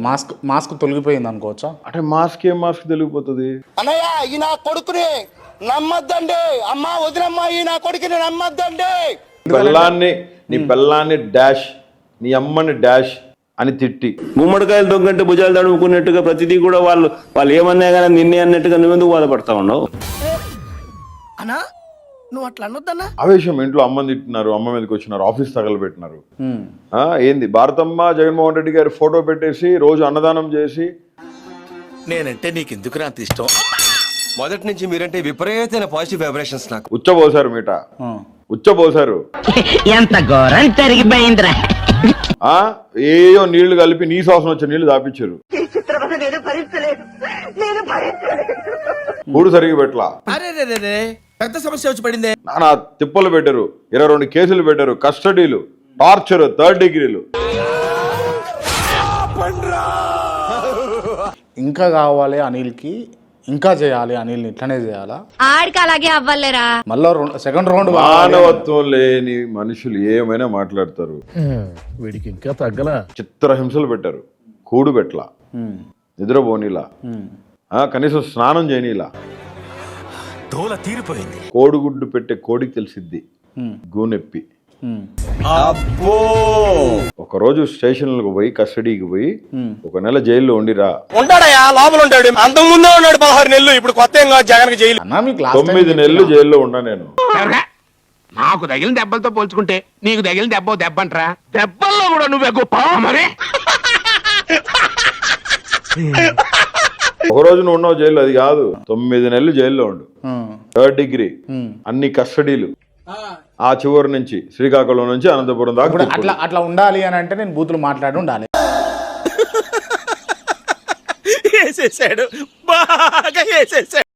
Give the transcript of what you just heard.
Mask mask తొలగిపోయింది అనుకోవచ్చా? అంటే మాస్క్ ఏం మాస్క్ తెలిగిపోతుంది? అన్నయ్య ఈ నా కొడుకుని నమ్మద్దండి, అమ్మ వదినమ్మ ఈ నా కొడుకుని నమ్మద్దండి. నీ పెళ్ళాన్ని డాష్, నీ అమ్మని డాష్ అని తిట్టి గుమ్మడికాయలు దొంగంటే భుజాలు తడుముకున్నట్టుగా ప్రతిదీ కూడా వాళ్ళు ఏమన్నా కానీ నిన్నే అన్నట్టుగా నువ్వెందుకు బాధపడతా ఉన్నావు? అన్నా నువ్వు అట్లా అనొద్దన్నా. ఆవేశం, ఇంట్లో అమ్మని తిట్టినారు, అమ్మ మీదకి వచ్చినారు, ఆఫీస్ తగలబెట్టినారు. ఏంది భారతమ్మ జగన్మోహన్ రెడ్డి గారి ఫోటో పెట్టేసి రోజు అన్నదానం చేసి నేనంటే నీకు ఎందుకు అంత ఇష్టం? మొదటి నుంచి మీరంటే విపరీతమైన పాజిటివ్ వైబ్రేషన్స్ నాకు. ఉచ్చబోసారు మీట, ఉచ్చబోసారు. ఎంత ఘోరం జరిగిపోయిందిరా. ఏయో నీళ్లు కలిపి నీ శ్వాసన వచ్చే నీళ్లు దాపించారు. కూడు సరిగి పెట్టలా, పెద్ద సమస్య వచ్చి పడిందే. నానా తిప్పలు పెట్టారు, 22 కేసులు పెట్టారు, కస్టడీలు, టార్చర్, 3rd డిగ్రీలు. ఇంకా కావాలి అనిల్కి, ఇంకా చేయాలి అనిల్ని, ఇట్లనే చేయాలా? ఆడికి అలాగే అవ్వాలేరా. మళ్ళా సెకండ్ రౌండ్. మానవత్వం లేని మనుషులు ఏమైనా మాట్లాడతారు. వీడికి ఇంకా తగ్గలా. చిత్రహింసలు పెట్టారు, కూడు పెట్టలా, నిద్రపోనిలా, కనీసం స్నానం చేయనిలా. తోల తీరిపోయింది. కోడిగుడ్డు పెట్టే కోడికి తెలిసిద్ది గూనెప్పి. ఒకరోజు స్టేషన్లకు పోయి, కస్టడీకి పోయి 1 నెల జైల్లో ఉండిరా. ఉంటాడయా, లోపల ఉంటాడు. అంతకు ముందే ఉన్నాడు 16 నెలలు. ఇప్పుడు కొత్త ఏం కాదు జగన్ జైలు. 9 నెలలు జైల్లో ఉన్నా నేను. నాకు తగిలిన దెబ్బలతో పోల్చుకుంటే నీకు తగిలిన దెబ్బంటరా. దెబ్బల్లో కూడా నువ్వే గొప్ప మరి. ఒకరోజు నువ్వు ఉన్నావు జైల్లో, అది కాదు. 9 నెలలు జైల్లో ఉండు, 3rd డిగ్రీ, అన్ని కస్టడీలు. ఆ చివరి నుంచి శ్రీకాకుళం నుంచి అనంతపురం దాకా. అట్లా ఉండాలి అని అంటే నేను బూతులు మాట్లాడి ఉండాలి. వేసేసాడు, బాగా వేసేసాడు.